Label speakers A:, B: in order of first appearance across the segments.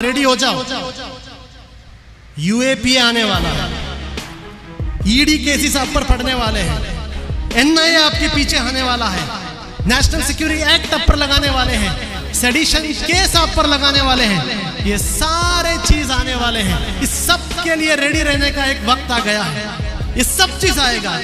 A: Ready हो जाओ, UAP आने वाला है, ईडी केसेस आप पर पड़ने वाले हैं, एनआईए आपके पीछे आने वाला है, नेशनल सिक्योरिटी एक्ट आप पर लगाने वाले हैं, सेडिशन केस आप पर लगाने वाले हैं, ये सारे चीज आने वाले हैं। इस सब के लिए रेडी रहने का एक वक्त आ गया है, ये सब चीज आएगा।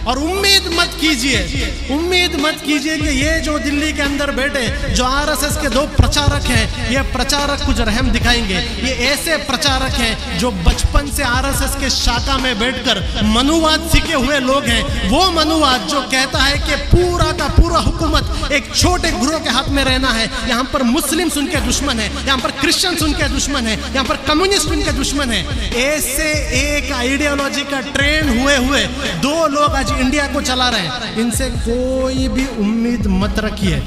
A: और उम्मीद मत कीजिए कि ये जो दिल्ली के अंदर बैठे जो आरएसएस के दो प्रचारक हैं, ये प्रचारक कुछ रहम दिखाएंगे। ये ऐसे प्रचारक हैं जो बचपन से आरएसएस के शाखा में बैठकर मनुवाद सीखे हुए लोग हैं। वो मनुवाद जो कहता है कि पूरा का पूरा हुकूमत एक छोटे ग्रोह के हाथ में रहना है। यहाँ पर मुस्लिम्स उनके दुश्मन है, यहाँ पर क्रिश्चियंस उनके दुश्मन है, यहाँ पर कम्युनिस्ट उनके दुश्मन है। ऐसे एक आइडियोलॉजी का ट्रेंड हुए दो लोग आज इंडिया को चला रहे हैं। इनसे कोई भी उम्मीद मत रखिए।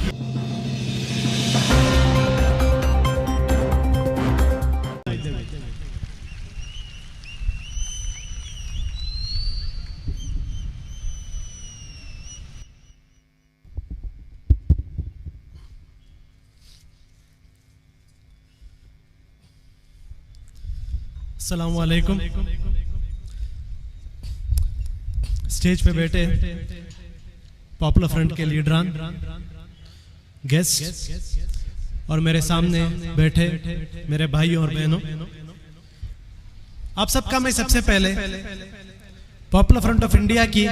A: अस्सलाम वालेकुम। स्टेज पे बैठे पॉपुलर फ्रंट के लीडरान, गेस्ट और मेरे सामने बैठे मेरे भाई और बहनों, आप सबका मैं सबसे पहले पॉपुलर फ्रंट ऑफ इंडिया की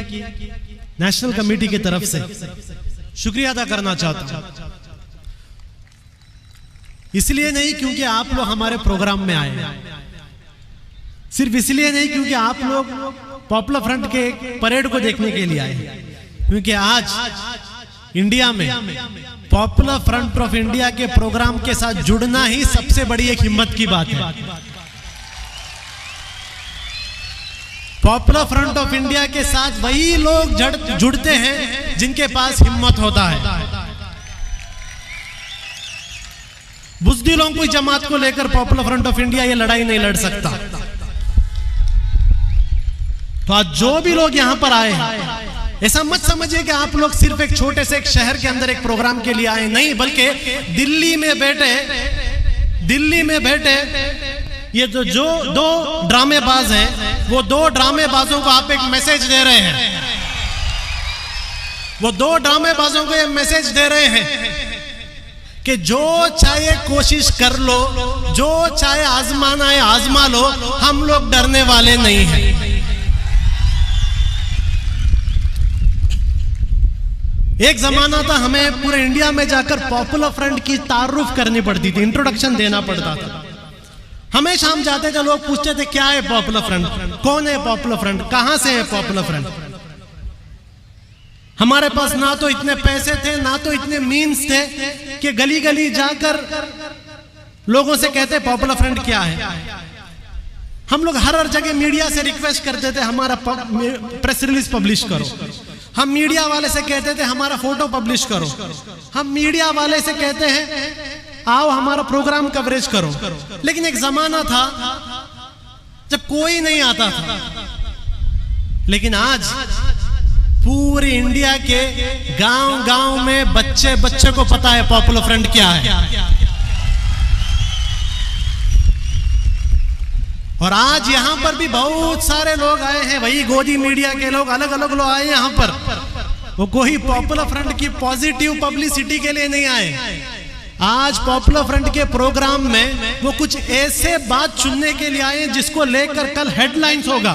A: नेशनल कमेटी की तरफ से शुक्रिया अदा करना चाहता हूं। इसलिए नहीं क्योंकि आप लोग हमारे प्रोग्राम में आए, सिर्फ इसलिए नहीं क्योंकि आप लोग पॉपुलर फ्रंट के परेड को देखने के लिए आए, क्योंकि आज इंडिया में पॉपुलर फ्रंट ऑफ इंडिया के प्रोग्राम के साथ जुड़ना ही सबसे बड़ी एक हिम्मत की बात है। पॉपुलर फ्रंट ऑफ इंडिया के साथ वही लोग जुड़ते हैं जिनके पास हिम्मत होता है। बुज़दिलों की जमात को लेकर पॉपुलर फ्रंट ऑफ इंडिया ये लड़ाई नहीं लड़ सकता। तो आज जो भी लोग यहां पर आए हैं, ऐसा मत समझिए कि आप लोग सिर्फ एक छोटे से एक शहर के अंदर एक प्रोग्राम के लिए आए, नहीं, बल्कि दिल्ली में बैठे ये जो दो ड्रामेबाज हैं, वो दो ड्रामेबाजों को आप एक मैसेज दे रहे हैं। वो दो ड्रामेबाजों को ये मैसेज दे रहे हैं कि जो चाहे कोशिश कर लो, जो चाहे आजमाना है आजमा लो, हम लोग डरने वाले नहीं हैं। एक जमाना था हमें पूरे इंडिया में जाकर पॉपुलर फ्रंट की तारुफ करनी पड़ती थी, इंट्रोडक्शन देना पड़ता था। हमेशा हम जाते थे, लोग पूछते थे क्या है पॉपुलर फ्रंट, कौन है पॉपुलर फ्रंट, कहां से है पॉपुलर फ्रंट। हमारे पास ना तो इतने पैसे थे, ना तो इतने मीन्स थे कि गली गली जाकर लोगों से कहते पॉपुलर फ्रंट क्या है। हम लोग हर जगह मीडिया से रिक्वेस्ट करते थे हमारा प्रेस रिलीज पब्लिश करो। हम मीडिया वाले से कहते थे हमारा फोटो पब्लिश करो। हम मीडिया वाले से कहते हैं आओ हमारा प्रोग्राम कवरेज करो। लेकिन एक जमाना था जब कोई नहीं आता था, लेकिन आज पूरी इंडिया के गांव में बच्चे को पता है पॉपुलर फ्रंट क्या है। और आज यहाँ पर भी बहुत सारे लोग आए हैं, वही गोदी मीडिया के लोग, अलग अलग लोग आए यहाँ पर। वो कोई पॉपुलर फ्रंट की पॉजिटिव पब्लिसिटी के लिए नहीं आए। आज पॉपुलर फ्रंट के प्रोग्राम में वो कुछ ऐसे बात चुनने के लिए आए जिसको लेकर कल हेडलाइंस होगा।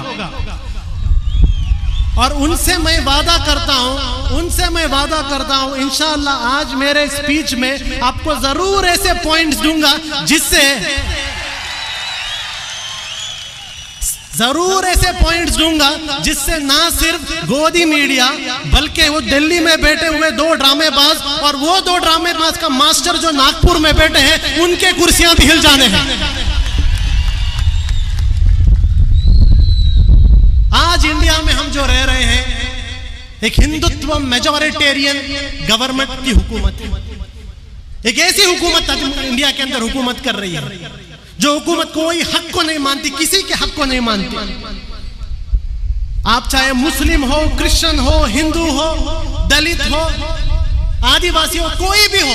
A: और उनसे मैं वादा करता हूं इंशाअल्लाह आज मेरे स्पीच में आपको जरूर ऐसे पॉइंट्स दूंगा जिससे ना सिर्फ गोदी मीडिया बल्कि वो दिल्ली में बैठे हुए दो ड्रामेबाज और वो दो ड्रामेबाज का मास्टर जो नागपुर में बैठे हैं, उनके कुर्सियां भी हिल जाने हैं। आज इंडिया में हम जो रह रहे हैं एक हिंदुत्व मेजॉरिटेरियन गवर्नमेंट की हुकूमत है। एक ऐसी हुकूमत इंडिया के अंदर हुकूमत कर रही है जो हुकूमत कोई हक को नहीं मानती, किसी के हक को नहीं मानती। आप चाहे मुस्लिम हो, क्रिश्चियन हो, हिंदू हो, दलित हो, आदिवासी हो, कोई भी हो,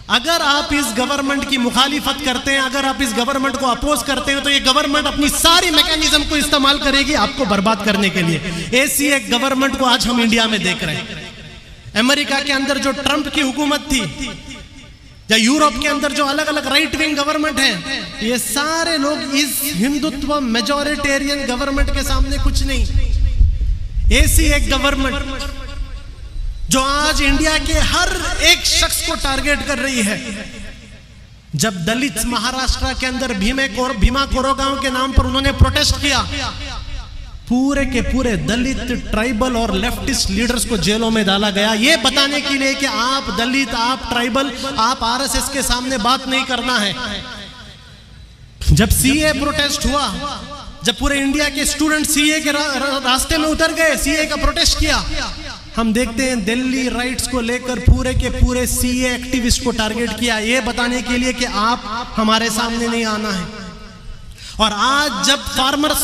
A: अगर आप इस गवर्नमेंट की मुखालिफत करते हैं, अगर आप इस गवर्नमेंट को अपोज करते हैं, तो ये गवर्नमेंट अपनी सारी मैकेनिज्म को इस्तेमाल करेगी आपको बर्बाद करने के लिए। ऐसी एक गवर्नमेंट को आज हम इंडिया में देख रहे हैं। अमेरिका के अंदर जो ट्रंप की हुकूमत थी, या यूरोप के अंदर जो अलग अलग राइट विंग गवर्नमेंट है, ये सारे लोग इस हिंदुत्व मेजॉरिटेरियन गवर्नमेंट के सामने कुछ नहीं। ऐसी एक गवर्नमेंट जो आज इंडिया के हर एक शख्स को टारगेट कर रही है। जब दलित महाराष्ट्र के अंदर भीमा कोरेगांव के नाम पर उन्होंने प्रोटेस्ट किया, पूरे के पूरे दलित, ट्राइबल और लेफ्टिस्ट लीडर्स को जेलों में डाला गया, ये बताने के लिए कि आप दलित, आप ट्राइबल, आप आरएसएस के सामने बात नहीं करना है। जब सीए प्रोटेस्ट हुआ, जब पूरे इंडिया के स्टूडेंट सीए के रास्ते में उतर गए, सीए का प्रोटेस्ट किया, हम देखते हैं दिल्ली राइट्स को लेकर पूरे के पूरे सीए एक्टिविस्ट को टारगेट किया, ये बताने के लिए कि आप हमारे सामने नहीं आना है। और आज जब फार्मर्स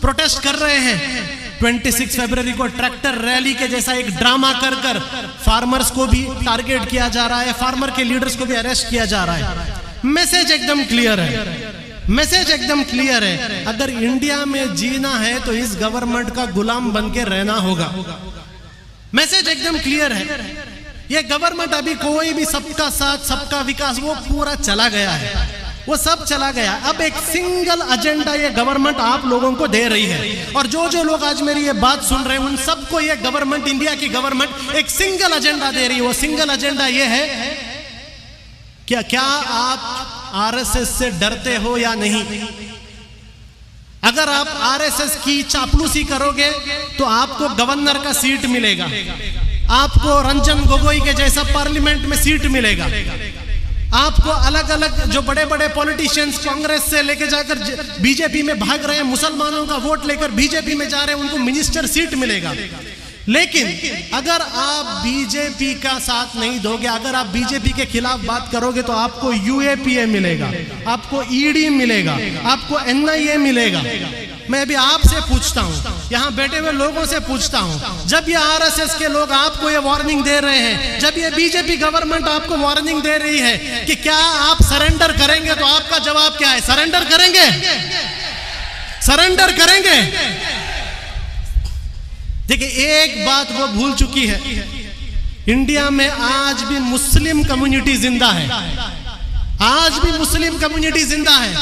A: प्रोटेस्ट कर रहे हैं, 26 फरवरी को ट्रैक्टर रैली के जैसा एक ड्रामा कर कर फार्मर्स को भी टारगेट किया जा रहा है, फार्मर के लीडर्स को भी अरेस्ट किया जा रहा है। मैसेज एकदम क्लियर है, मैसेज एकदम क्लियर है। अगर इंडिया में जीना है तो इस गवर्नमेंट का गुलाम बन के रहना होगा। मैसेज एकदम क्लियर है। ये गवर्नमेंट अभी कोई भी सबका साथ सबका विकास, वो पूरा चला गया है, वो सब चला गया। अब एक सिंगल एजेंडा ये गवर्नमेंट आप लोगों को दे रही है। और जो जो लोग आज मेरी ये बात सुन रहे हैं, उन सबको ये गवर्नमेंट, इंडिया की गवर्नमेंट एक सिंगल एजेंडा दे रही है। वो सिंगल एजेंडा ये है, क्या आप आरएसएस से डरते हो या नहीं? अगर आप आरएसएस की चापलूसी करोगे तो आपको गवर्नर का सीट मिलेगा, आपको रंजन गोगोई के जैसा पार्लियामेंट में सीट मिलेगा, आपको अलग अलग जो बड़े बड़े पॉलिटिशियंस कांग्रेस से लेके जाकर बीजेपी में भाग रहे हैं, मुसलमानों का वोट लेकर बीजेपी में जा रहे हैं, उनको मिनिस्टर सीट मिलेगा। लेकिन अगर आप बीजेपी का साथ नहीं दोगे, अगर आप बीजेपी के खिलाफ बात करोगे, तो आपको यूएपीए मिलेगा, आपको ईडी मिलेगा, आपको एनआईए मिलेगा। मैं भी आपसे पूछता हूं, यहां बैठे हुए लोगों से पूछता हूं, जब ये आरएसएस के लोग आपको ये वार्निंग दे रहे हैं, जब ये बीजेपी गवर्नमेंट आपको वार्निंग दे रही है कि क्या आप सरेंडर करेंगे, तो आपका जवाब क्या है? सरेंडर करेंगे? सरेंडर करेंगे? देखिए, एक बात वो भूल चुकी है, इंडिया में आज भी मुस्लिम कम्युनिटी जिंदा है, आज भी मुस्लिम कम्युनिटी जिंदा है।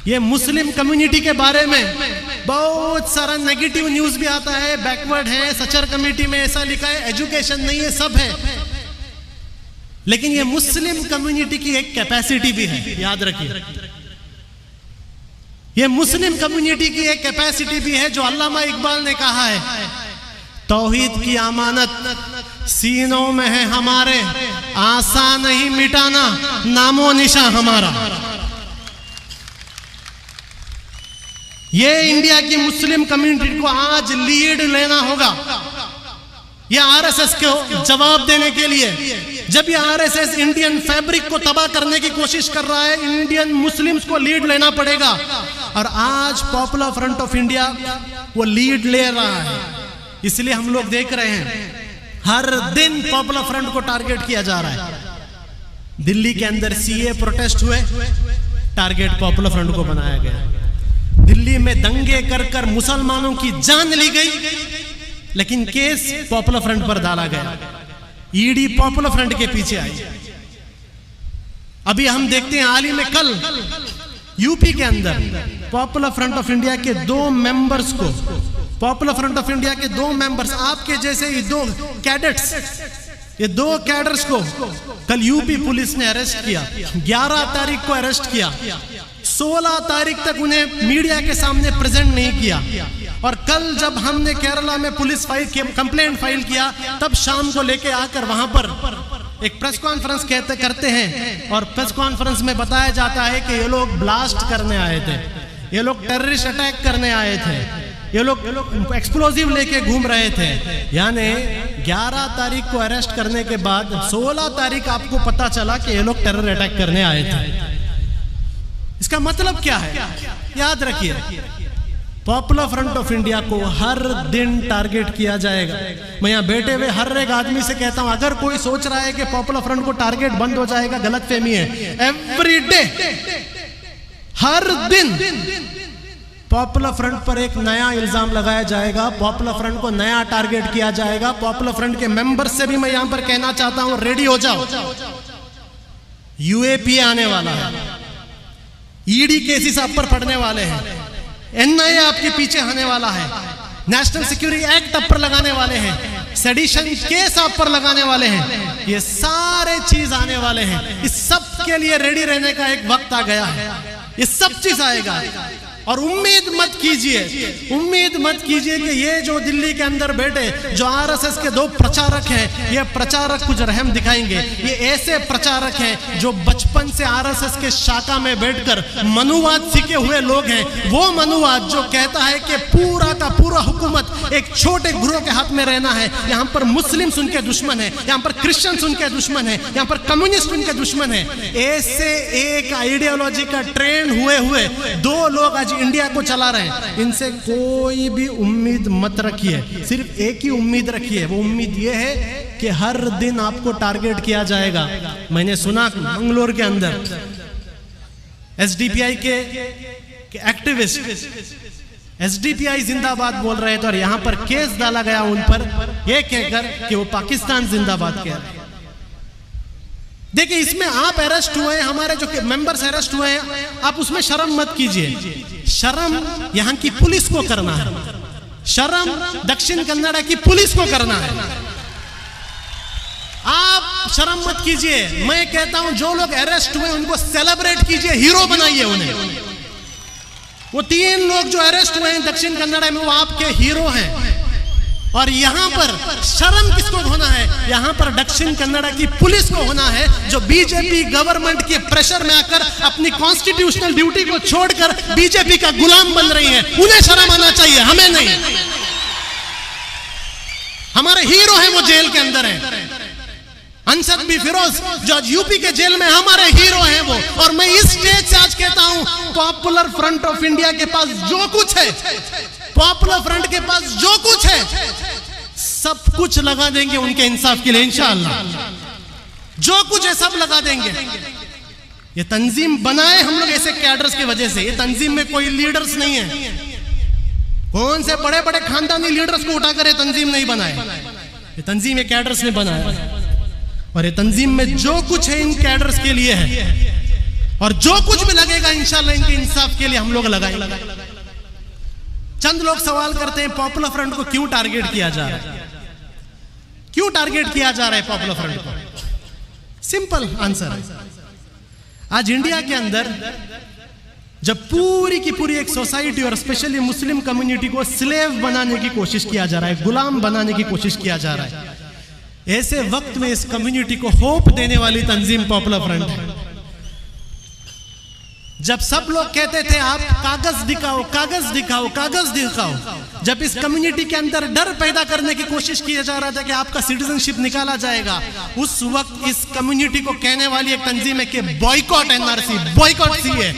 A: ये मुस्लिम कम्युनिटी के बारे में बहुत सारा नेगेटिव न्यूज भी आता है, बैकवर्ड है, सचर कमेटी में ऐसा लिखा है, एजुकेशन नहीं है, सब है। लेकिन ये मुस्लिम कम्युनिटी की एक कैपेसिटी भी है, याद रखिए। ये मुस्लिम कम्युनिटी की एक कैपेसिटी भी है, जो अल्लामा इकबाल ने कहा है, तौहीद की अमानत सीनों में है हमारे, आसान नहीं मिटाना नामो निशा हमारा। ये इंडिया की मुस्लिम कम्युनिटी को आज लीड लेना होगा, ये आरएसएस को जवाब देने के लिए। जब ये आरएसएस इंडियन फैब्रिक को तबाह करने की कोशिश कर रहा है, इंडियन मुस्लिम्स को लीड लेना पड़ेगा। और आज पॉपुलर फ्रंट ऑफ इंडिया वो लीड ले रहा है, इसलिए हम लोग देख रहे हैं हर दिन पॉपुलर फ्रंट को टारगेट किया जा रहा है। दिल्ली के अंदर सीए प्रोटेस्ट हुए, टारगेट पॉपुलर फ्रंट को बनाया गया। दिल्ली में दंगे कर कर मुसलमानों की जान ली गई, लेकिन केस पॉपुलर फ्रंट पर डाला गया, ईडी पॉपुलर फ्रंट के पीछे आई। अभी हम देखते हैं हाल ही में कल यूपी के अंदर पॉपुलर फ्रंट ऑफ इंडिया के दो मेंबर्स को, पॉपुलर फ्रंट ऑफ इंडिया के दो मेंबर्स, आपके जैसे ये दो कैडेट्स, ये दो कैडर्स को कल यूपी पुलिस ने अरेस्ट किया। 11 तारीख को अरेस्ट किया, 16 तारीख तक उन्हें मीडिया के सामने प्रेजेंट नहीं किया। और कल जब हमने केरला में पुलिस कंप्लेंट फाइल किया, तब शाम को लेके आकर वहां पर एक प्रेस कॉन्फ्रेंस करते हैं, और प्रेस कॉन्फ्रेंस में बताया जाता है कि ये लोग ब्लास्ट करने आए थे, ये लोग टेररिस्ट अटैक करने आए थे, ये लोग एक्सप्लोजिव लेके घूम रहे थे। यानी 11 तारीख को अरेस्ट करने के बाद 16 तारीख आपको पता चला कि ये लोग टेरर अटैक करने आए थे। इसका मतलब क्या है? याद रखिए, पॉपुलर फ्रंट ऑफ इंडिया को हर दिन टारगेट किया जाएगा। मैं यहाँ बैठे हुए हर एक आदमी से कहता हूं, अगर कोई सोच रहा है कि पॉपुलर फ्रंट को टारगेट बंद हो जाएगा, गलतफहमी है। एवरी डे, हर दिन पॉपुलर फ्रंट पर एक नया इल्जाम लगाया जाएगा, पॉपुलर फ्रंट को नया टारगेट किया जाएगा। पॉपुलर फ्रंट के मेंबर से भी मैं यहां पर कहना चाहता हूं, रेडी हो जाओ, यूएपी आने वाला है, ईडी केसेस आप पर पड़ने वाले हैं, एनआईए आपके पीछे आने वाला है, नेशनल सिक्योरिटी एक्ट आप पर लगाने वाले हैं, सेडिशन केस आप पर लगाने वाले हैं, ये सारे चीज आने वाले हैं। इस सब के लिए रेडी रहने का एक वक्त आ गया है। ये सब चीज आएगा और उम्मीद मत कीजिए कि ये जो दिल्ली के अंदर बैठे जो आरएसएस के दो प्रचारक हैं, ये प्रचारक कुछ रहम दिखाएंगे। ये ऐसे प्रचारक हैं जो बचपन से आरएसएस के शाखा में बैठकर मनुवाद सीखे हुए लोग हैं। वो मनुवाद जो कहता है कि पूरा का पूरा हुकूमत एक छोटे ग्रोह के हाथ में रहना है। यहाँ पर मुस्लिम्स उनके दुश्मन है, यहाँ पर क्रिश्चियंस उनके दुश्मन है, यहाँ पर कम्युनिस्ट उनके दुश्मन है। ऐसे एक आइडियोलॉजी का ट्रेंड हुए दो लोग आज इंडिया को चला रहे हैं। इनसे कोई भी उम्मीद मत रखिए, सिर्फ एक ही उम्मीद रखिए। वो उम्मीद ये है कि हर दिन आपको टारगेट किया जाएगा। मैंने सुना मंगलोर के अंदर एसडीपीआई के एक्टिविस्ट एसडीपीआई जिंदाबाद बोल रहे थे और यहां पर केस डाला गया उन पर यह कहकर कि वो पाकिस्तान जिंदाबाद कह रहे हैं। देखिए, इसमें आप अरेस्ट हुए हैं, हमारे जो मेंबर्स अरेस्ट हुए हैं, आप उसमें शर्म मत कीजिए। शर्म यहाँ की पुलिस को करना है, शर्म दक्षिण कन्नड़ा की पुलिस को करना है। आप शर्म मत कीजिए। मैं कहता हूं जो लोग अरेस्ट हुए उनको सेलिब्रेट कीजिए, हीरो बनाइए उन्हें। वो 3 लोग जो अरेस्ट हुए हैं दक्षिण कन्नड़ा में, वो आपके हीरो हैं। और यहां पर शर्म किसको होना है? यहां पर दक्षिण कन्नड़ा की पुलिस को होना है, जो बीजेपी गवर्नमेंट के प्रेशर में आकर अपनी कॉन्स्टिट्यूशनल ड्यूटी को छोड़कर बीजेपी का गुलाम बन रही है। उन्हें शर्म आना चाहिए, हमें नहीं। हमारे हीरो हैं, वो जेल के अंदर हैं। अंसद बी फिरोज जो आज यूपी के जेल में, हमारे हीरो हैं वो। और मैं इस स्टेज से आज कहता हूं, पॉपुलर फ्रंट ऑफ इंडिया के पास जो कुछ है, पॉपुलर फ्रंट के पास जो कुछ है, सब कुछ लगा देंगे उनके इंसाफ के लिए इंशाअल्लाह। जो कुछ है सब लगा देंगे। ये तंजीम बनाए हम लोग ऐसे कैडर्स की वजह से। ये तंजीम में कोई लीडर्स नहीं है, कौन से बड़े बड़े खानदानी लीडर्स को उठाकर ये तंजीम नहीं बनाए। ये तंजीम ये कैडर्स ने बनाया और ये तंजीम में जो कुछ है इन कैडर्स के लिए है। और जो कुछ भी लगेगा इंशाअल्लाह इनके इंसाफ के लिए हम लोग लगाएंगे। चंद लोग सवाल करते हैं पॉपुलर फ्रंट को क्यों टारगेट किया जा रहा है, क्यों टारगेट किया जा रहा है पॉपुलर फ्रंट को? सिंपल आंसर है, आज इंडिया के अंदर जब पूरी की पूरी एक सोसाइटी और स्पेशली मुस्लिम कम्युनिटी को स्लेव बनाने की कोशिश किया जा रहा है, गुलाम बनाने की कोशिश किया जा रहा है, ऐसे वक्त में इस कम्युनिटी को होप देने वाली तंजीम पॉपुलर फ्रंट है। जब सब लोग कहते थे आप कागज दिखाओ, कागज दिखाओ, कागज दिखाओ, जब इस कम्युनिटी के अंदर डर पैदा करने की कोशिश किया जा रहा था कि आपका सिटीजनशिप निकाला जाएगा, उस वक्त इस कम्युनिटी को कहने वाली एक तंजीम है कि बॉयकॉट एनआरसी, बॉयकॉट सीए।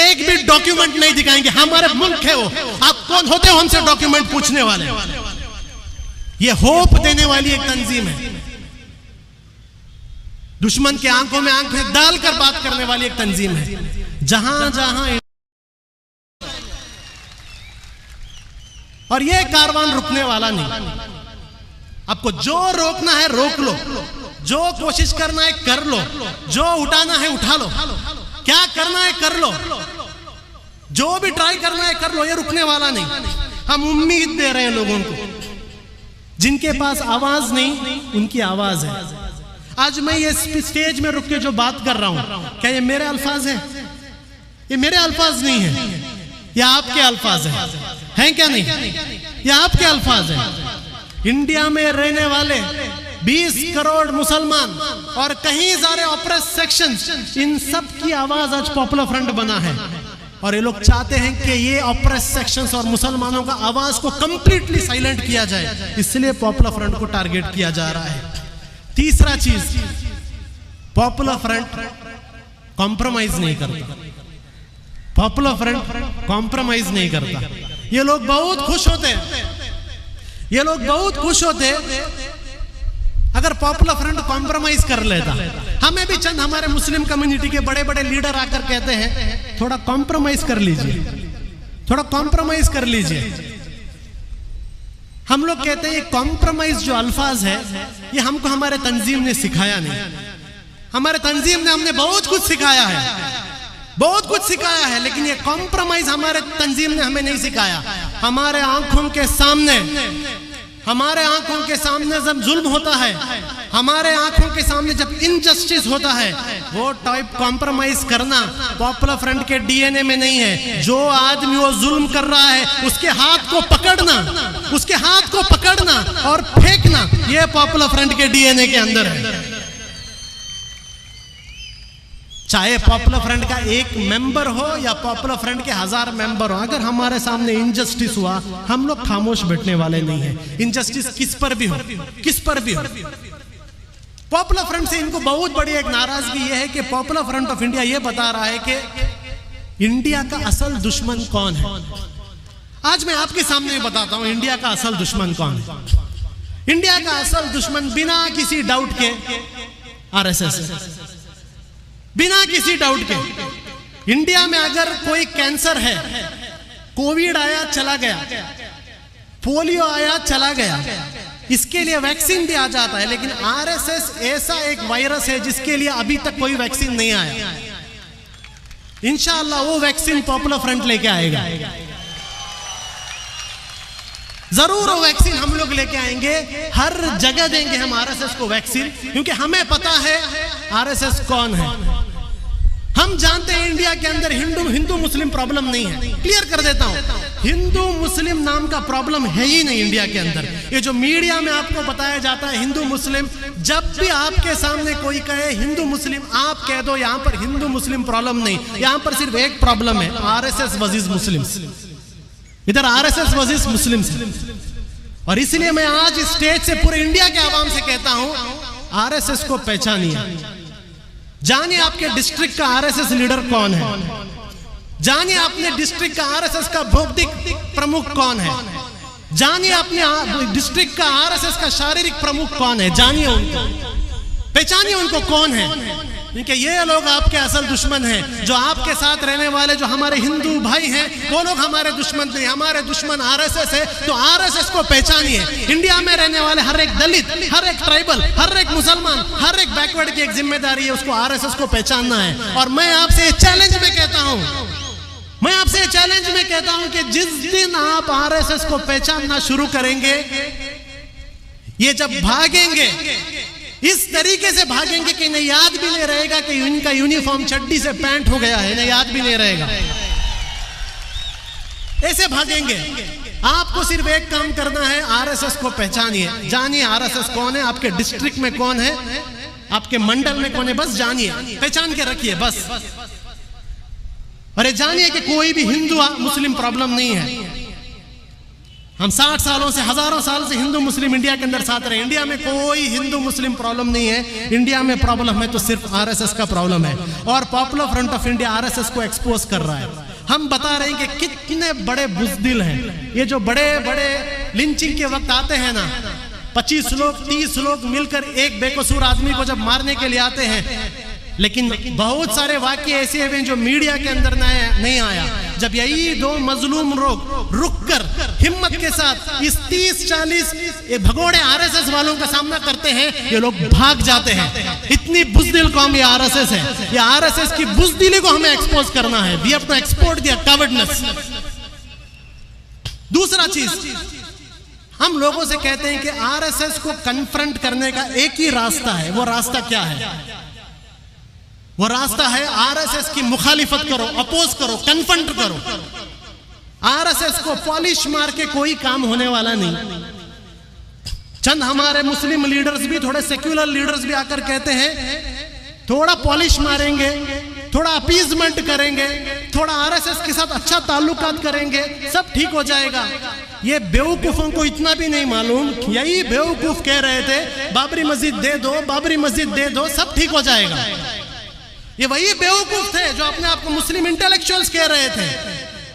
A: एक भी डॉक्यूमेंट नहीं दिखाएंगे, हमारे मुल्क है वो, आप कौन होते हो हमसे डॉक्यूमेंट पूछने वाले? ये होप देने वाली एक तंजीम है, दुश्मन के आंखों में आंखें डालकर बात करने वाली एक तंजीम है। जहां जहां और ये कारवान रुकने वाला नहीं। आपको जो रोकना है रोक लो, जो कोशिश करना है कर लो, जो उठाना है उठा लो, क्या करना है कर लो, जो भी ट्राई करना है कर लो। ये रुकने वाला नहीं। हम उम्मीद दे रहे हैं लोगों को, जिनके पास आवाज नहीं उनकी आवाज है। आज मैं ये स्टेज में रुक के जो बात कर रहा हूं, क्या ये मेरे अल्फाज हैं? ये मेरे अल्फाज नहीं है, ये आपके अल्फाज हैं क्या नहीं? ये आपके अल्फाज हैं। इंडिया में रहने वाले 20 करोड़ मुसलमान और कहीं सारे ऑपरेस सेक्शंस, इन सब की आवाज आज पॉपुलर फ्रंट बना है। और ये लोग चाहते हैं कि ये ऑपरेस सेक्शंस और मुसलमानों का आवाज को कंप्लीटली साइलेंट किया जाए, इसलिए पॉपुलर फ्रंट को टारगेट किया जा रहा है। तीसरा चीज, पॉपुलर फ्रंट कॉम्प्रोमाइज नहीं करता। पॉपुलर फ्रंट कॉम्प्रोमाइज नहीं करता। ये लोग बहुत खुश होते, ये लोग बहुत खुश होते अगर पॉपुलर फ्रंट कॉम्प्रोमाइज कर लेता। हमें भी चंद हमारे मुस्लिम कम्युनिटी के बड़े बड़े लीडर आकर कहते हैं थोड़ा कॉम्प्रोमाइज कर लीजिए, थोड़ा कॉम्प्रोमाइज कर लीजिए। हम लोग कहते हैं ये कॉम्प्रोमाइज जो अल्फाज है ये हमको हमारे तंजीम ने सिखाया नहीं। हमारे तंजीम ने हमने बहुत कुछ सिखाया है, बहुत कुछ सिखाया है, लेकिन ये कॉम्प्रोमाइज हमारे तंजीम ने हमें नहीं सिखाया। हमारे आंखों के सामने, हमारे आंखों के सामने जब जुल्म होता है, हमारे आंखों के सामने जब इनजस्टिस होता है, वो टाइप कॉम्प्रोमाइज करना पॉपुलर फ्रंट के डीएनए में नहीं है। जो आदमी वो जुल्म कर रहा है उसके हाथ को पकड़ना, उसके हाथ को पकड़ना और फेंकना, ये पॉपुलर फ्रंट के डीएनए के अंदर है। चाहे पॉपुलर फ्रंट का एक मेंबर हो या पॉपुलर फ्रंट के 1000 मेंबर हो, अगर हमारे सामने इनजस्टिस हुआ हम लोग खामोश बैठने वाले नहीं है। इनजस्टिस किस पर भी हो, किस पर भी हो। पॉपुलर फ्रंट से इनको बहुत बड़ी एक नाराजगी यह है कि पॉपुलर फ्रंट ऑफ इंडिया यह बता रहा है कि इंडिया का असल दुश्मन कौन है। आज मैं आपके सामने बताता हूं इंडिया का असल दुश्मन कौन है। इंडिया का असल दुश्मन बिना किसी डाउट के आरएसएस है, बिना किसी डाउट के। इंडिया में अगर कोई कैंसर है, कोविड आया चला गया, पोलियो आया चला गया, इसके लिए वैक्सीन भी आ जाता है, लेकिन आरएसएस ऐसा एक वायरस है जिसके लिए अभी तक कोई वैक्सीन नहीं आया। इंशाअल्लाह वो वैक्सीन पॉपुलर फ्रंट लेके आएगा, जरूर वो वैक्सीन हम लोग लेके आएंगे। हर जगह देंगे हम आरएसएस को वैक्सीन, क्योंकि हमें पता है आरएसएस कौन है। हम जानते हैं इंडिया के अंदर हिंदू मुस्लिम प्रॉब्लम नहीं है। क्लियर कर देता हूं, हिंदू मुस्लिम नाम का प्रॉब्लम है ही नहीं इंडिया के अंदर। ये जो मीडिया में आपको बताया जाता है हिंदू मुस्लिम, जब भी आपके सामने कोई कहे हिंदू मुस्लिम, आप कह दो यहां पर हिंदू मुस्लिम प्रॉब्लम नहीं, यहां पर सिर्फ एक प्रॉब्लम है, आरएसएस वर्सेस मुस्लिम। इधर आरएसएस वर्सेस मुस्लिम। और इसलिए मैं आज स्टेज से पूरे इंडिया के आवाम से कहता हूं आरएसएस को पहचानिए। जानिए आपके डिस्ट्रिक्ट का आरएसएस लीडर कौन है, जानिए अपने डिस्ट्रिक्ट का आरएसएस का भौतिक प्रमुख कौन है, जानिए अपने डिस्ट्रिक्ट का आरएसएस का शारीरिक प्रमुख कौन है, जानिए उनको, पहचानिए उनको कौन है। क्योंकि ये लोग आपके असल दुश्मन हैं। जो आपके साथ रहने वाले जो हमारे हिंदू भाई हैं वो लोग हमारे दुश्मन नहीं, हमारे दुश्मन आरएसएस है। तो आरएसएस को पहचानिए। इंडिया में रहने वाले हर एक दलित, हर एक ट्राइबल, हर एक मुसलमान, हर एक बैकवर्ड की एक जिम्मेदारी है, उसको आरएसएस को पहचानना है। और मैं आपसे चैलेंज में कहता हूं, मैं आपसे चैलेंज में कहता हूं कि जिस दिन आप आरएसएस को पहचानना शुरू करेंगे, ये जब भागेंगे इस तरीके से भागेंगे कि इन्हें याद भी नहीं रहेगा कि इनका यूनिफॉर्म चड्डी से पैंट हो गया है, इन्हें याद भी नहीं रहेगा। ऐसे भागेंगे। आपको सिर्फ एक काम करना है, आरएसएस को पहचानिए, जानिए आरएसएस कौन है, आपके डिस्ट्रिक्ट में कौन है, आपके मंडल में कौन है, बस जानिए, पहचान के रखिए बस। अरे जानिए कि कोई भी हिंदू मुस्लिम प्रॉब्लम नहीं है। हम 60 सालों से, हजारों साल से हिंदू मुस्लिम इंडिया के अंदर साथ रहे। इंडिया में कोई हिंदू मुस्लिम प्रॉब्लम नहीं है। इंडिया में प्रॉब्लम है तो सिर्फ आरएसएस का प्रॉब्लम है। और popular front of India RSS को एक्सपोज कर रहा है। हम बता रहे हैं कि कितने बड़े बुज़दिल हैं। ये जो बड़े बड़े लिंचिंग के वक्त आते हैं ना, 25 लोग 30 लोग मिलकर एक बेकसूर आदमी को जब मारने के लिए आते हैं, लेकिन बहुत सारे वाक्य ऐसे हैं जो मीडिया के अंदर नहीं आया। जब यही दो मजलूम लोग रुककर हिम्मत के साथ इस 30-40 भगोड़े आरएसएस वालों का सामना करते हैं, ये लोग भाग जाते हैं। इतनी बुज़दिल कौम ये आरएसएस है। ये आरएसएस की बुज़दिली को हमें एक्सपोज करना है। We have to export their cowardness. दूसरा चीज, हम लोगों से कहते हैं कि आरएसएस को कन्फ्रंट करने का एक ही रास्ता है। वो रास्ता क्या है? वो रास्ता है आरएसएस की मुखालिफत करो, अपोज करो, कन्फ्रंट करो। आरएसएस को पॉलिश मार के कोई काम होने वाला नहीं। चंद हमारे मुस्लिम लीडर्स भी, थोड़े सेक्युलर लीडर्स भी आकर कहते हैं थोड़ा पॉलिश मारेंगे, थोड़ा अपीजमेंट करेंगे, थोड़ा आरएसएस के साथ अच्छा ताल्लुकात करेंगे, सब ठीक हो जाएगा। ये बेवकूफों को इतना भी नहीं मालूम, यही बेवकूफ कह रहे थे बाबरी मस्जिद दे दो, बाबरी मस्जिद दे दो, सब ठीक हो जाएगा। ये वही बेवकूफ थे जो अपने आप को मुस्लिम इंटेलेक्चुअल्स कह रहे थे।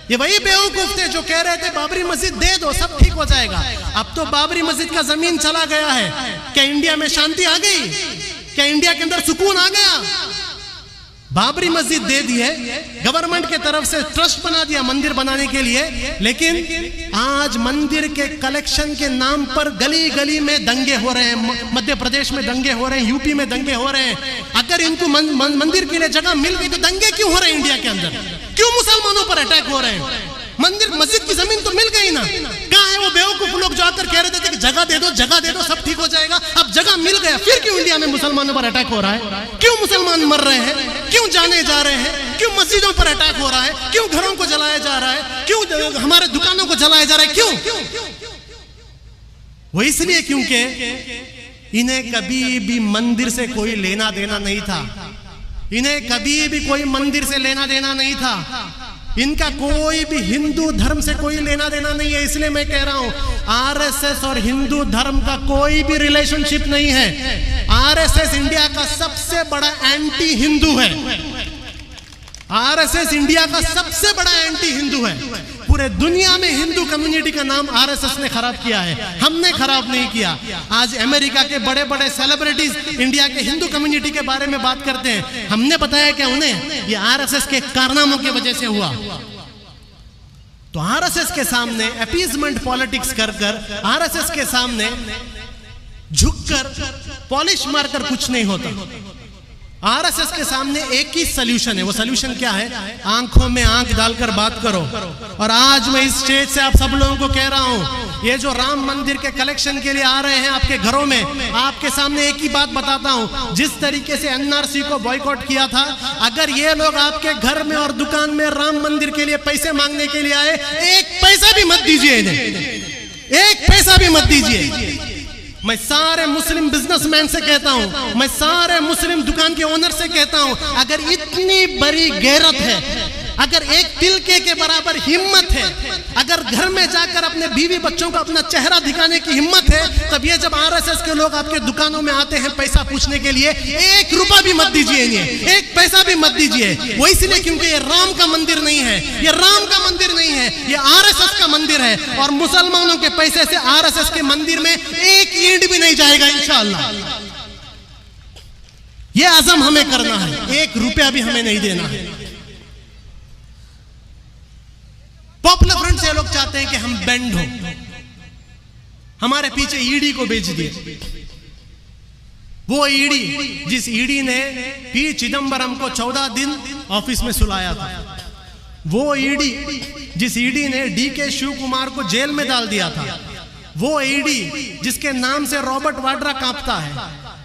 A: ये वही बेवकूफ थे जो कह रहे थे बाबरी मस्जिद दे दो सब ठीक हो जाएगा। अब तो बाबरी मस्जिद का जमीन चला गया है। क्या इंडिया में शांति आ गई? क्या इंडिया के अंदर सुकून आ गया? बाबरी मस्जिद दे दी है, गवर्नमेंट के तरफ से ट्रस्ट बना दिया मंदिर बनाने के लिए, लेकिन आज मंदिर के कलेक्शन के नाम पर गली गली में दंगे हो रहे हैं। मध्य प्रदेश में दंगे हो रहे हैं, यूपी में दंगे हो रहे हैं। अगर इनको मंदिर के लिए जगह मिल गई तो दंगे क्यों हो रहे हैं इंडिया के अंदर? क्यों मुसलमानों पर अटैक हो रहे हैं? मंदिर मस्जिद की जमीन तो मिल गई ना। कहाँ है वो बेवकूफ लोग जो आकर कह रहे थे कि जगह दे दो सब ठीक हो जाएगा? अब जगह मिल गया, फिर क्यों इंडिया में मुसलमानों पर अटैक हो रहा है? क्यों मुसलमान मर रहे हैं? क्यों जाने जा रहे हैं? क्यों मस्जिदों पर अटैक हो रहा है? क्यों घरों को जलाया जा रहा है? क्यों हमारे दुकानों को जलाया जा रहा है? क्यों? वो इसलिए क्योंकि इन्हें कभी भी मंदिर से कोई लेना देना नहीं था। इन्हें कभी भी कोई मंदिर से लेना देना नहीं था। इनका कोई भी हिंदू धर्म से कोई लेना देना नहीं है। इसलिए मैं कह रहा हूं आरएसएस और हिंदू धर्म का कोई भी रिलेशनशिप नहीं है। आरएसएस इंडिया का सबसे बड़ा एंटी हिंदू है। आरएसएस इंडिया का सबसे बड़ा एंटी हिंदू है। पूरे दुनिया में हिंदू कम्युनिटी का नाम आरएसएस ने खराब किया है, हमने खराब नहीं किया। आज अमेरिका के बड़े बड़े सेलिब्रिटीज इंडिया के हिंदू कम्युनिटी के बारे में बात करते हैं। हमने बताया कि उन्हें ये आरएसएस के कारनामों की वजह से हुआ। तो आरएसएस के सामने अपीजमेंट पॉलिटिक्स कर आरएसएस के सामने झुककर पॉलिश मारकर कुछ नहीं होता। आरएसएस के सामने एक ही सॉल्यूशन है। वो सॉल्यूशन क्या है? आंखों में आंख डालकर बात करो। और आज मैं इस स्टेज से आप सब लोगों को कह रहा हूं, ये जो राम मंदिर के कलेक्शन के लिए आ रहे हैं आपके घरों में, आपके सामने एक ही बात बताता हूं। जिस तरीके से एनआरसी को बॉयकॉट किया था, अगर ये लोग आपके घर में और दुकान में राम मंदिर के लिए पैसे मांगने के लिए आए, एक पैसा भी मत दीजिए इन्हें, एक पैसा भी मत दीजिए। मैं सारे मुस्लिम बिजनेसमैन से कहता हूं, मैं सारे मुस्लिम दुकान के ओनर से कहता हूं, अगर इतनी बड़ी गैरत है, अगर एक तिलके के बराबर हिम्मत है, अगर घर में जाकर अपने बीवी बच्चों को अपना चेहरा दिखाने की हिम्मत है, तब ये जब आरएसएस के लोग आपके दुकानों में आते हैं पैसा पूछने के लिए, एक रुपया भी मत दीजिए इन्हें, एक पैसा भी मत दीजिए। वो इसलिए क्योंकि ये राम का मंदिर नहीं है, ये राम का मंदिर नहीं है, ये आरएसएस का मंदिर है। और मुसलमानों के पैसे से आरएसएस के मंदिर में एक ईंट भी नहीं जाएगा इंशाअल्लाह। ये आज़म हमें करना है, एक रुपया भी हमें नहीं देना है। पॉपुलर फ्रंट से लोग चाहते हैं कि हम बैंड हो, हमारे पीछे ईडी को बेच दिए। वो ईडी जिस ईडी ने पी चिदंबरम को 14 दिन ऑफिस में सुलाया था, वो ईडी जिस ईडी ने डीके शिव कुमार को जेल में डाल दिया था, वो ईडी जिसके नाम से रॉबर्ट वाड्रा कांपता है,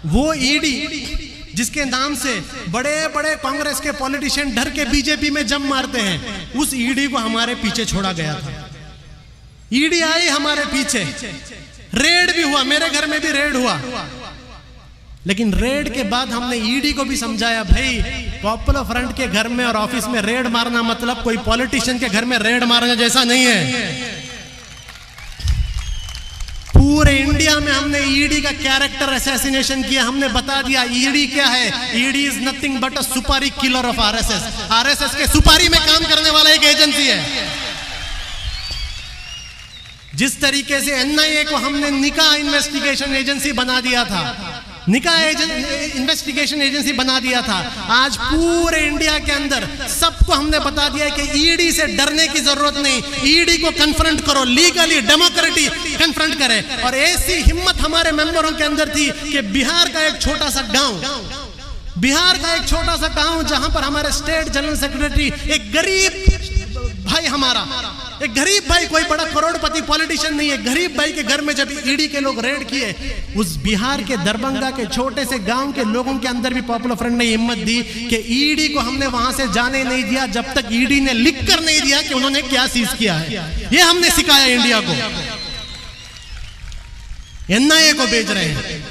A: वो ईडी जिसके नाम से बड़े बड़े कांग्रेस के पॉलिटिशियन डर के बीजेपी में जम मारते हैं, उस ईडी को हमारे पीछे छोड़ा गया था। ईडी आई हमारे पीछे, रेड भी हुआ, मेरे घर में भी रेड हुआ, लेकिन रेड के बाद हमने ईडी को भी समझाया, भाई पॉपुलर फ्रंट के घर में और ऑफिस में रेड मारना मतलब कोई पॉलिटिशियन के घर में रेड मारना जैसा नहीं है। पूरे इंडिया में हमने ईडी का कैरेक्टर असैसिनेशन किया, हमने बता दिया ईडी क्या है। ईडी इज नथिंग बट अ सुपारी किलर ऑफ आरएसएस। आरएसएस के सुपारी में काम करने वाला एक एजेंसी है। जिस तरीके से एनआईए को हमने निकाह इन्वेस्टिगेशन एजेंसी बना दिया था, निकाह इन्वेस्टिगेशन एजेंसी बना दिया था, आज पूरे इंडिया के अंदर सबको हमने बता दिया कि ईडी से डरने की जरूरत नहीं, ईडी को कन्फ्रंट करो, लीगली डेमोक्रेटिक कन्फ्रंट करे। और ऐसी हिम्मत हमारे मेंबरों के अंदर थी कि बिहार का एक छोटा सा गांव जहां पर हमारे स्टेट जनरल सेक्रेटरी, एक गरीब भाई, हमारा एक गरीब भाई, कोई बड़ा करोड़पति पॉलिटिशियन नहीं है, गरीब भाई के घर में जब ईडी के लोग रेड किए, उस बिहार के दरभंगा के छोटे से गांव के लोगों के अंदर भी पॉपुलर फ्रंट ने हिम्मत दी कि ईडी को हमने वहां से जाने नहीं दिया जब तक ईडी ने लिख कर नहीं दिया कि उन्होंने क्या सीज किया है। ये हमने सिखाया इंडिया को। एनआईए को भेज रहे हैं।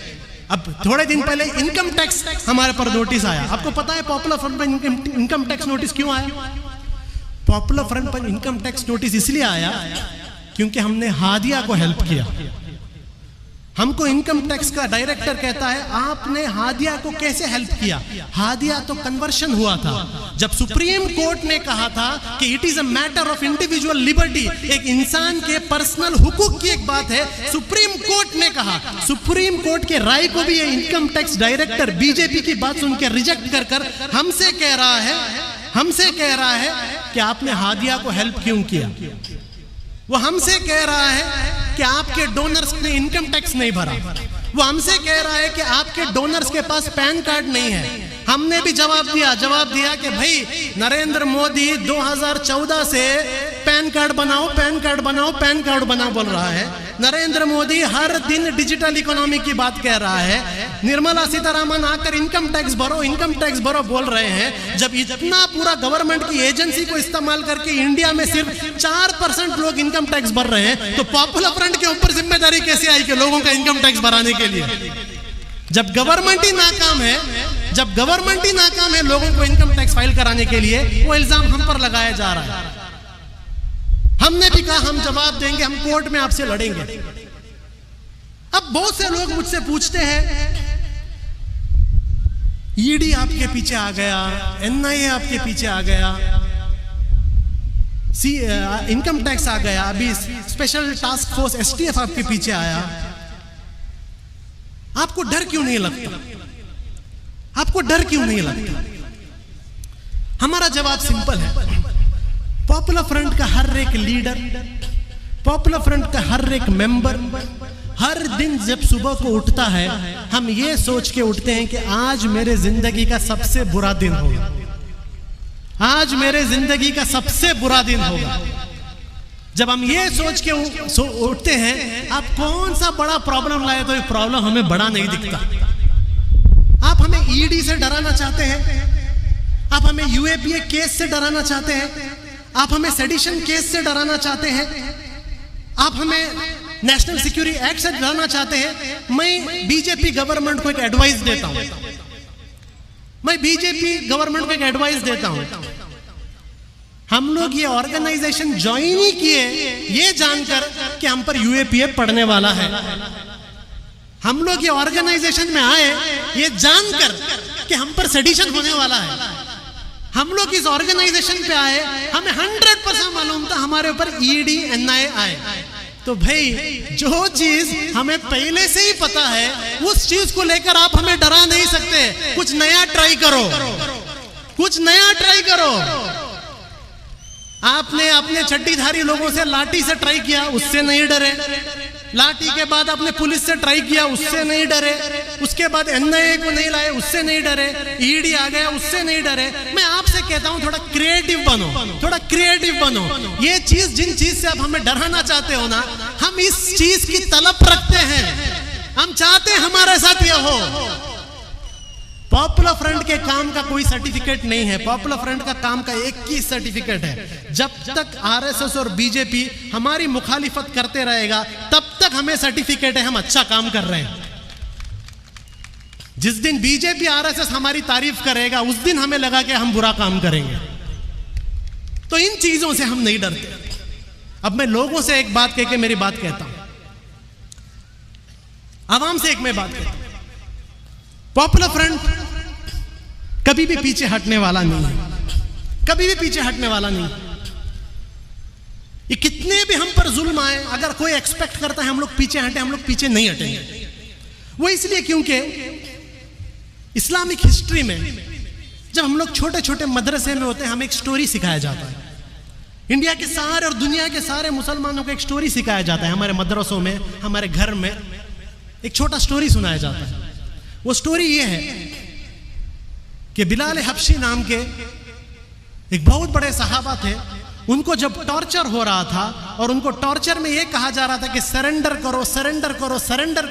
A: अब थोड़े दिन पहले इनकम टैक्स हमारे पर नोटिस आया। आपको पता है पॉपुलर फ्रंट पर इनकम टैक्स नोटिस क्यों आया? पॉपुलर फ्रंट पर इनकम टैक्स नोटिस इसलिए आया क्योंकि हमने हादिया को हेल्प किया। हमको इनकम टैक्स का डायरेक्टर कहता है आपने हादिया को कैसे हेल्प किया। हादिया तो कन्वर्शन हुआ था। जब सुप्रीम कोर्ट ने कहा था कि it is a matter of individual liberty, एक इंसान के पर्सनल हुकूक की एक बात है, सुप्रीम कोर्ट ने कहा, सुप्रीम कोर्ट के राय को भी ये इनकम टैक्स डायरेक्टर बीजेपी की बात सुन के रिजेक्ट कर कर हमसे कह रहा है कि आपने हादिया को हेल्प क्यों किया। वो हमसे कह रहा है कि आपके डोनर्स ने इनकम टैक्स नहीं भरा। वो हमसे कह रहा है कि आपके डोनर्स के पास पैन कार्ड नहीं है। हमने भी जवाब दिया कि भाई नरेंद्र मोदी 2014 से पैन कार्ड बनाओ बोल रहा है। नरेंद्र मोदी हर दिन डिजिटल इकोनॉमी की बात कह रहा है। निर्मला सीतारामन आकर इनकम टैक्स भरो बोल रहे हैं। जब इतना पूरा गवर्नमेंट की एजेंसी को इस्तेमाल करके इंडिया में सिर्फ 4% लोग इनकम टैक्स भर रहे हैं, तो पॉपुलर फ्रंट के ऊपर जिम्मेदारी कैसे आई कि लोगों का इनकम टैक्स भराने के लिए? जब गवर्नमेंट ही नाकाम है लोगों को इनकम टैक्स फाइल कराने के लिए, वो इल्जाम हम पर लगाया जा रहा है। हमने भी कहा हम जवाब देंगे, हम कोर्ट में आपसे लड़ेंगे। अब बहुत से लोग मुझसे पूछते हैं ईडी आपके पीछे आ गया, एनआईए आपके पीछे आ गया, इनकम टैक्स आ गया, अभी स्पेशल टास्क फोर्स एसटीएफ आपके पीछे आया, आपको डर क्यों नहीं लगता? हमारा जवाब सिंपल है। पॉपुलर फ्रंट का हर एक लीडर, पॉपुलर फ्रंट का हर एक मेंबर हर दिन जब सुबह को उठता है, हम ये सोच के उठते हैं कि आज मेरे जिंदगी का सबसे बुरा दिन होगा, आज मेरे जिंदगी का सबसे बुरा दिन होगा। जब हम ये सोच के उठते हैं, आप कौन सा बड़ा प्रॉब्लम लाए तो ये प्रॉब्लम हमें बड़ा नहीं दिखता। आप हमें ईडी से डराना चाहते हैं, आप हमें यूएपीए केस से डराना चाहते हैं, आप हमें सेडिशन केस से डराना चाहते हैं, आप हमें नेशनल सिक्योरिटी एक्ट से डराना चाहते हैं। मैं बीजेपी गवर्नमेंट को एक एडवाइस देता हूं, हम लोग ये ऑर्गेनाइजेशन ज्वाइन ही किए ये जानकर कि हम पर यूएपीए पड़ने वाला है। हम लोग ये ऑर्गेनाइजेशन में आए ये जानकर कि हम पर सेडिशन होने वाला है। हम लोग इस ऑर्गेनाइजेशन पे आए, हमें 100% मालूम था हमारे ऊपर ईडी एनआईए आए। तो भाई जो चीज हमें पहले से ही पता है, उस चीज को लेकर आप हमें डरा नहीं सकते। कुछ नया ट्राई करो। आपने अपने चड्डीधारी लोगों से लाठी से ट्राई किया, उससे नहीं डरे। लाठी के बाद आपने पुलिस से ट्राई किया, उससे नहीं डरे। उसके बाद एनआईए को नहीं लाए, उससे नहीं डरे। ईडी आ गया, उससे नहीं डरे। मैं आपसे कहता हूं थोड़ा क्रिएटिव बनो। ये चीज जिन चीज से आप हमें डराना चाहते हो ना, हम इस चीज की तलब रखते हैं। हम चाहते हैं हमारे साथ ये हो। पॉपुलर फ्रंट के काम का कोई सर्टिफिकेट नहीं है। पॉपुलर फ्रंट का काम का एक ही सर्टिफिकेट है, जब तक आरएसएस और बीजेपी हमारी मुखालिफत करते रहेगा तब तक हमें सर्टिफिकेट है हम अच्छा काम कर रहे हैं। जिस दिन बीजेपी आरएसएस हमारी तारीफ करेगा उस दिन हमें लगा कि हम बुरा काम करेंगे। तो इन चीजों से हम नहीं डरते। अब मैं लोगों से एक बात कह के मेरी बात कहता हूं, आवाम से एक मैं बात कहता हूं, पॉपुलर फ्रंट कभी भी पीछे हटने वाला नहीं है। ये कितने भी हम पर जुल्म आए, अगर कोई एक्सपेक्ट करता है हम लोग पीछे हटे, हम लोग पीछे नहीं हटेंगे। वो इसलिए क्योंकि इस्लामिक हिस्ट्री में जब हम लोग छोटे छोटे मदरसे में होते हैं, हमें एक स्टोरी सिखाया जाता है। इंडिया के सारे और दुनिया के सारे मुसलमानों को एक स्टोरी सिखाया जाता है। हमारे मदरसों में, हमारे घर में एक छोटा स्टोरी सुनाया जाता है। वो स्टोरी ये है कि बिलाल हबशी नाम के एक बहुत बड़े सहाबा थे। उनको जब टॉर्चर हो रहा था और उनको टॉर्चर में ये कहा जा रहा था कि सरेंडर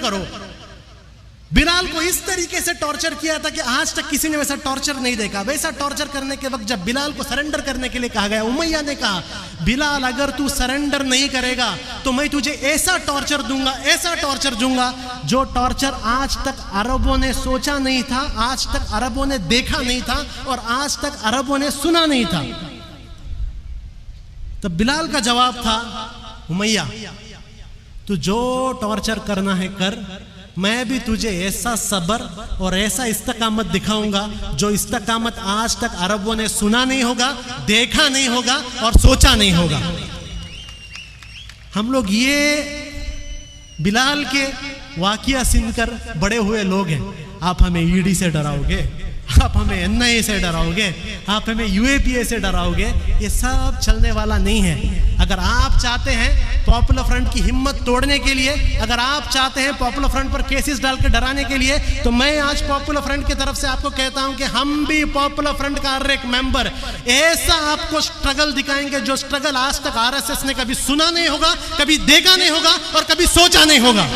A: करो, बिलाल को इस तरीके से टॉर्चर किया था कि आज तक किसी ने वैसा टॉर्चर नहीं देखा। वैसा टॉर्चर करने के वक्त जब बिलाल को सरेंडर करने के लिए कहा गया, उमैया ने कहा बिलाल अगर तू सरेंडर नहीं करेगा तो मैं तुझे ऐसा टॉर्चर दूंगा जो टॉर्चर आज तक अरबों ने सोचा नहीं था, आज तक अरबों ने देखा नहीं था और आज तक अरबों ने सुना नहीं था। तब बिलाल का जवाब था, उमैया तू जो टॉर्चर करना है कर, मैं भी तुझे ऐसा सब्र और ऐसा इस्तकामत दिखाऊंगा जो इस्तकामत आज तक अरबों ने सुना नहीं होगा, देखा नहीं होगा और सोचा नहीं होगा। हम लोग ये बिलाल के वाकिया सुनकर बड़े हुए लोग हैं। आप हमें ईडी से डराओगे, आप हमें एनआईए से डराओगे, आप हमें यूएपीए से डराओगे, ये सब चलने वाला नहीं है। अगर आप चाहते हैं पॉपुलर फ्रंट की हिम्मत तोड़ने के लिए, अगर आप चाहते हैं पॉपुलर फ्रंट पर केसेस डाल के डराने के लिए, तो मैं आज पॉपुलर फ्रंट की तरफ से आपको कहता हूं कि हम भी पॉपुलर फ्रंट का हर एक मेंबर ऐसा आपको स्ट्रगल दिखाएंगे जो स्ट्रगल आज तक आरएसएस ने कभी सुना नहीं होगा, कभी देखा नहीं होगा और कभी सोचा नहीं होगा।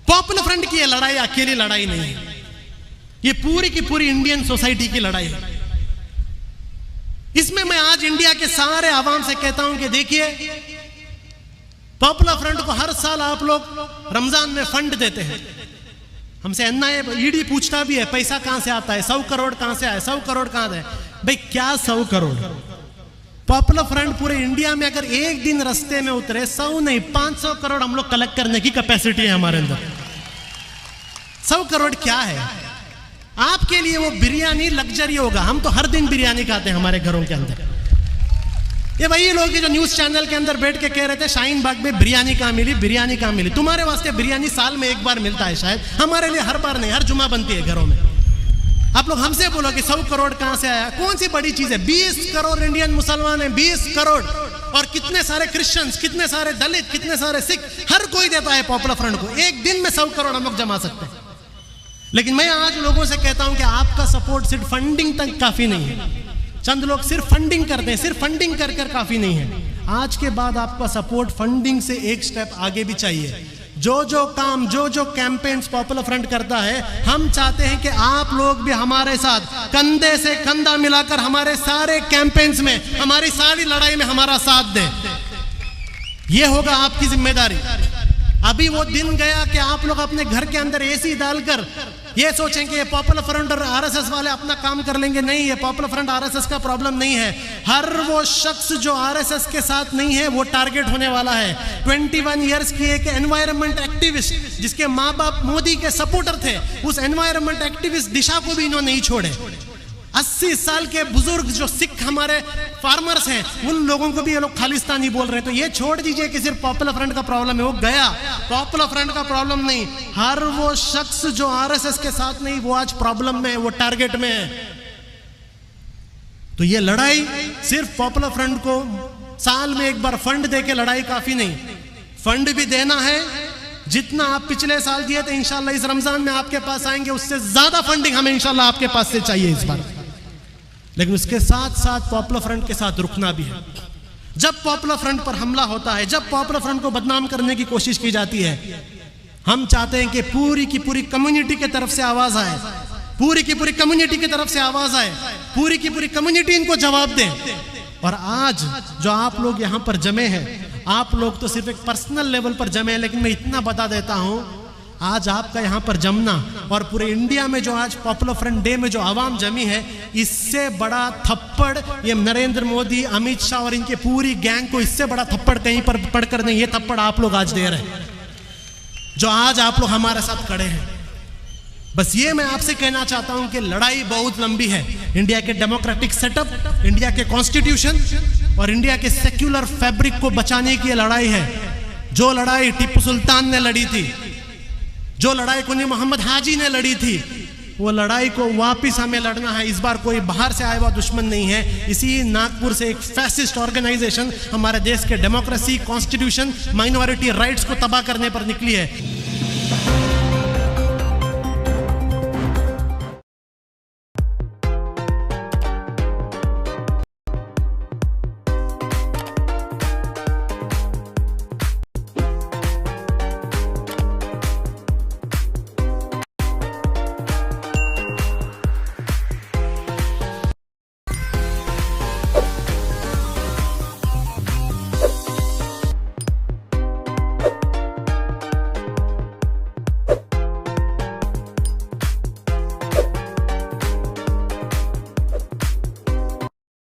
A: पॉपुलर फ्रंट की ये लड़ाई अकेली लड़ाई नहीं है, ये पूरी की पूरी इंडियन सोसाइटी की लड़ाई है। इसमें मैं आज इंडिया के सारे आवाम से कहता हूं कि देखिए, पॉपुलर फ्रंट को हर साल आप लोग रमजान में फंड देते हैं। हमसे एनआईए ईडी पूछता भी है पैसा कहां से आता है, 100 करोड़ कहां से आया, 100 करोड़ कहां है। भाई क्या 100 करोड़? पॉपुलर फ्रंट पूरे इंडिया में अगर एक दिन रास्ते में उतरे, 100 नहीं 500 करोड़ हम लोग कलेक्ट करने की कैपेसिटी है हमारे अंदर। 100 करोड़ क्या है आपके लिए? वो बिरयानी लग्जरी होगा। हम तो हर दिन बिरयानी खाते हैं हमारे घरों के अंदर। ये वही लोग जो न्यूज चैनल के अंदर बैठ के कह रहे थे शाहीन बाग में बिरयानी कहां मिली, बिरयानी कहां मिली। तुम्हारे वास्ते बिरयानी साल में एक बार मिलता है शायद, हमारे लिए हर बार नहीं, हर जुमा बनती है घरों में। आप लोग हमसे बोलो कि 100 करोड़ कहां से आया? कौन सी बड़ी चीज है? 20 करोड़ इंडियन मुसलमान हैं, 20 करोड़, और कितने सारे क्रिश्चियंस, कितने सारे दलित, कितने सारे सिख, हर कोई देता है पॉपुलर फ्रंट को। एक दिन में 100 करोड़ हम लोग जमा सकते हैं। लेकिन मैं आज लोगों से कहता हूं कि आपका सपोर्ट सिर्फ फंडिंग तक काफी नहीं है। चंद लोग सिर्फ फंडिंग करते हैं, सिर्फ फंडिंग कर कर काफी नहीं है। आज के बाद आपका सपोर्ट फंडिंग से एक स्टेप आगे भी चाहिए। जो काम, जो कैंपेन्स पॉपुलर फ्रंट करता है, हम चाहते हैं कि आप लोग भी हमारे साथ कंधे से कंधा मिलाकर हमारे सारे कैंपेन्स में, हमारी सारी लड़ाई में हमारा साथ दें। यह होगा आपकी जिम्मेदारी। अभी वो दिन गया कि आप लोग अपने घर के अंदर एसी डालकर ये सोचें कि ये पॉपुलर फ्रंट और आरएसएस वाले अपना काम कर लेंगे। नहीं, ये पॉपुलर फ्रंट आरएसएस का प्रॉब्लम नहीं है। हर वो शख्स जो आरएसएस के साथ नहीं है वो टारगेट होने वाला है। 21 इयर्स की एक एनवायरनमेंट एक्टिविस्ट जिसके माँ बाप मोदी के सपोर्टर थे, उस एनवायरनमेंट एक्टिविस्ट दिशा को भी इन्होंने नहीं छोड़े। 80 साल के बुजुर्ग जो सिख हमारे फार्मर्स हैं, उन लोगों को भी ये लोग खालिस्तानी बोल रहे हैं। तो ये छोड़ दीजिए कि सिर्फ पॉपुलर फ्रंट का प्रॉब्लम है, वो गया। पॉपुलर फ्रंट का प्रॉब्लम नहीं, हर वो शख्स जो आरएसएस के साथ नहीं वो आज प्रॉब्लम में है, वो टारगेट में है। तो ये लड़ाई सिर्फ पॉपुलर फ्रंट को साल में एक बार फंड देके लड़ाई काफी नहीं, फंड भी देना है। जितना आप पिछले साल दिए थे इंशाल्लाह इस रमजान में आपके पास आएंगे, उससे ज्यादा फंडिंग हमें इंशाल्लाह आपके पास से चाहिए इस बार। लेकिन उसके साथ साथ पॉपुलर फ्रंट के साथ रुकना भी है। जब पॉपुलर फ्रंट पर हमला होता है, जब पॉपुलर फ्रंट को बदनाम करने की कोशिश की जाती है, हम चाहते हैं कि पूरी की पूरी कम्युनिटी की तरफ से आवाज आए, पूरी की पूरी कम्युनिटी की तरफ से आवाज आए, पूरी की पूरी कम्युनिटी इनको जवाब दे। और आज जो आप लोग यहाँ पर जमे हैं, आप लोग तो सिर्फ एक पर्सनल लेवल पर जमे हैं, लेकिन मैं इतना बता देता हूँ, आज आपका यहाँ पर जमना और पूरे इंडिया में जो आज पॉपुलर फ्रंट डे में जो आवाम जमी है, इससे बड़ा थप्पड़ ये नरेंद्र मोदी, अमित शाह और इनके पूरी गैंग को इससे बड़ा थप्पड़ कहीं पर पड़कर नहीं, ये थप्पड़ आप लोग आज दे रहे हैं, जो आज आप लोग हमारे साथ खड़े हैं। बस ये मैं आपसे कहना चाहता हूं कि लड़ाई बहुत लंबी है। इंडिया के डेमोक्रेटिक सेटअप, इंडिया के कॉन्स्टिट्यूशन और इंडिया के सेक्युलर फैब्रिक को बचाने की लड़ाई है। जो लड़ाई टीपू सुल्तान ने लड़ी थी, जो लड़ाई कुनी मोहम्मद हाजी ने लड़ी थी, वो लड़ाई को वापस हमें लड़ना है। इस बार कोई बाहर से आया हुआ दुश्मन नहीं है। इसी नागपुर से एक फैसिस्ट ऑर्गेनाइजेशन हमारे देश के डेमोक्रेसी, कॉन्स्टिट्यूशन, माइनॉरिटी राइट्स को तबाह करने पर निकली है।